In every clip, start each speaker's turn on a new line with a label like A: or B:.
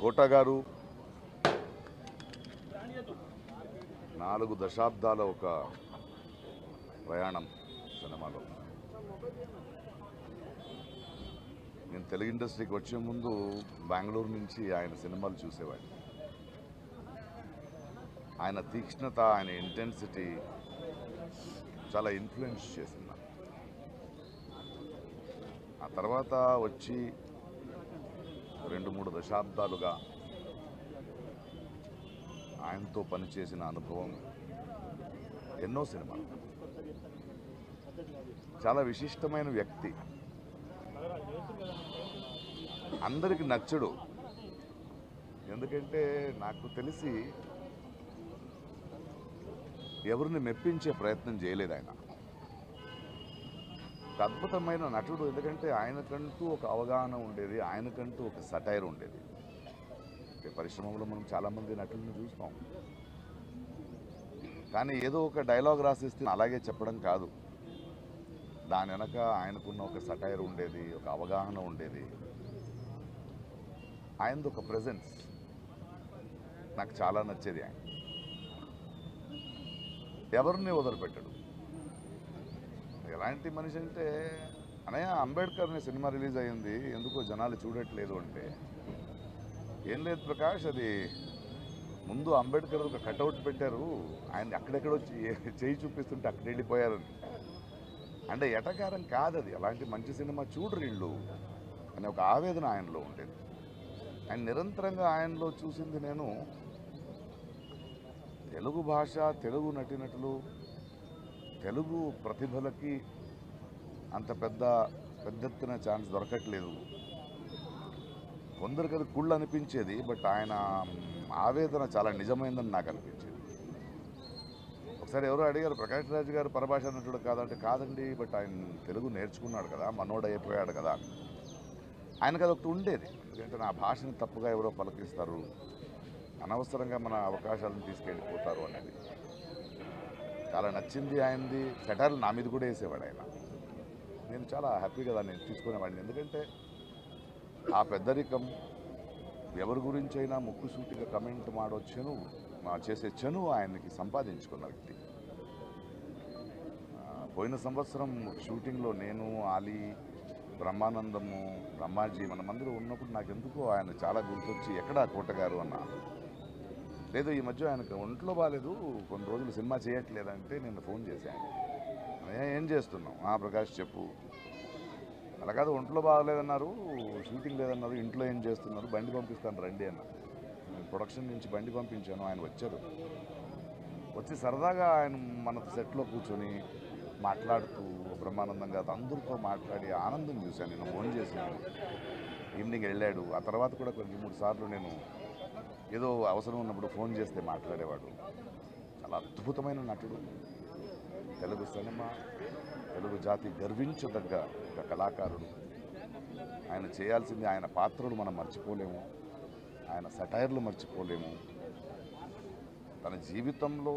A: కోట గారు 4 దశాబ్దాల ఒక ప్రయాణం సినిమాలో. నేను తెలుగు ఇండస్ట్రీకి వచ్చే ముందు బెంగళూరు నుంచి ఆయన సినిమాలు చూసేవాడిని. ఆయన తీక్ష్ణత, ఆయన ఇంటెన్సిటీ చాలా ఇన్ఫ్లుయెన్స్ చేసింది. ఆ తర్వాత వచ్చి 2-3 దశాబ్దాలుగా ఆయనతో పనిచేసిన అనుభవం ఎన్నో సినిమాలు. చాలా విశిష్టమైన వ్యక్తి, అందరికి నచ్చడు. ఎందుకంటే నాకు తెలిసి ఎవరిని మెప్పించే ప్రయత్నం చేయలేదు ఆయన. అద్భుతమైన నటుడు, ఎందుకంటే ఆయనకంటూ ఒక అవగాహన ఉండేది, ఆయనకంటూ ఒక సటైర్ ఉండేది. పరిశ్రమలో మనం చాలామంది నటులను చూస్తాం, కానీ ఏదో ఒక డైలాగ్ రాసిస్తే అలాగే చెప్పడం కాదు. దాని వెనక ఆయనకున్న ఒక సటైర్ ఉండేది, ఒక అవగాహన ఉండేది, ఆయనది ఒక ప్రెజెన్స్ నాకు చాలా నచ్చేది. ఆయన ఎవరిని వదిలిపెట్టడు. ఎలాంటి మనిషి అంటే, అనయ్య అంబేద్కర్ అనే సినిమా రిలీజ్ అయ్యింది, ఎందుకో జనాలు చూడట్లేదు అంటే, ఏం లేదు ప్రకాష్, అది ముందు అంబేద్కర్ ఒక కటౌట్ పెట్టారు, ఆయన అక్కడెక్కడో చేయి చూపిస్తుంటే అక్కడ వెళ్ళిపోయారు. అంటే ఎటకారం కాదు అది, అలాంటి మంచి సినిమా చూడరు వీళ్ళు అనే ఒక ఆవేదన ఆయనలో ఉండేది. ఆయన నిరంతరంగా ఆయనలో చూసింది నేను, తెలుగు భాష, తెలుగు నటీనటులు, తెలుగు ప్రతిభలకి అంత పెద్ద ఎత్తున ఛాన్స్ దొరకట్లేదు. కొందరికి అది కుళ్ళు అనిపించేది, బట్ ఆయన ఆవేదన చాలా నిజమైందని నాకు అనిపించేది. ఒకసారి ఎవరో అడిగారు, ప్రకాష్ రాజ్ గారు పరభాష నటుడు కాదంటే, కాదండి, బట్ ఆయన తెలుగు నేర్చుకున్నాడు కదా, మనోడు అయిపోయాడు కదా. ఆయనకు అదొకటి ఉండేది, ఎందుకంటే నా భాషని తప్పుగా ఎవరో పలకిస్తారు, అనవసరంగా మన అవకాశాలను తీసుకెళ్ళిపోతారు అనేది చాలా నచ్చింది. ఆయనది సెటర్లు నా మీద కూడా వేసేవాడు ఆయన. నేను చాలా హ్యాపీగా దాన్ని తీసుకునేవాడిని, ఎందుకంటే ఆ పెద్దరికం, ఎవరి గురించి అయినా ముక్కుసూటిగా కమెంట్ మాడొచ్చును చేసే చనువు ఆయనకి సంపాదించుకున్న వ్యక్తి. పోయిన సంవత్సరం షూటింగ్లో నేను, ఆలీ, బ్రహ్మానందము, బ్రహ్మాజీ మనమందరూ ఉన్నప్పుడు నాకు ఎందుకో ఆయన చాలా గుర్తొచ్చి, ఎక్కడా కోట గారు అన్న. లేదు, ఈ మధ్య ఆయనకు ఒంట్లో బాగాలేదు, కొన్ని రోజులు సినిమా చేయట్లేదంటే నేను ఫోన్ చేశాను, ఏం చేస్తున్నాం? ప్రకాష్ చెప్పు. అలా కాదు, ఒంట్లో బాగాలేదన్నారు, షూటింగ్ లేదన్నారు, ఇంట్లో ఏం చేస్తున్నారు, బండి పంపిస్తాను రండి అన్నారు. ప్రొడక్షన్ నుంచి బండి పంపించాను, ఆయన వచ్చారు. వచ్చి సరదాగా ఆయన మన సెట్లో కూర్చొని మాట్లాడుతూ బ్రహ్మానందంగా అందరితో మాట్లాడి ఆనందం చూశాను. నేను ఫోన్ చేశాను, ఈవినింగ్ వెళ్ళాడు. ఆ తర్వాత కూడా 2-3 సార్లు నేను ఏదో అవసరం ఉన్నప్పుడు ఫోన్ చేస్తే మాట్లాడేవాడు. చాలా అద్భుతమైన నటుడు, తెలుగు సినిమా, తెలుగు జాతి గర్వించదగ్గ ఒక కళాకారుడు. ఆయన చేయాల్సింది, ఆయన పాత్రలు మనం మర్చిపోలేము, ఆయన సటైర్లు మర్చిపోలేము. తన జీవితంలో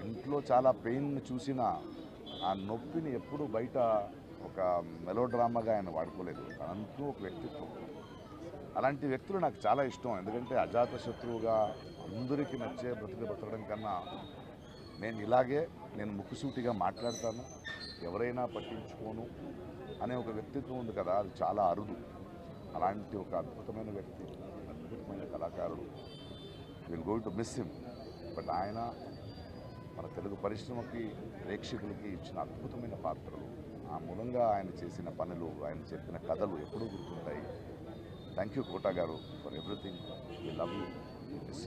A: ఇంట్లో చాలా పెయిన్ చూసిన ఆ నొప్పిని ఎప్పుడూ బయట ఒక మెలోడ్రామాగా ఆయన వాడుకోలేదు. తనంటూ ఒక వ్యక్తిత్వం. అలాంటి వ్యక్తులు నాకు చాలా ఇష్టం, ఎందుకంటే అజాత శత్రువుగా అందరికీ నచ్చే బ్రతకడం కన్నా నేను ముక్కుసూటిగా మాట్లాడతాను, ఎవరైనా పట్టించుకోను అనే ఒక వ్యక్తిత్వం ఉంది కదా, అది చాలా అరుదు. అలాంటి ఒక అద్భుతమైన వ్యక్తి, అద్భుతమైన కళాకారుడు. Will going to miss him. But ఆయన మన తెలుగు పరిశ్రమకి, ప్రేక్షకులకి ఇచ్చిన అద్భుతమైన పాత్రలు, ఆ మూలంగా ఆయన చేసిన పనులు, ఆయన చెప్పిన కథలు ఎప్పుడూ గుర్తుంటాయి. థ్యాంక్ యూ కోట గారు for everything. We love you. Thanks.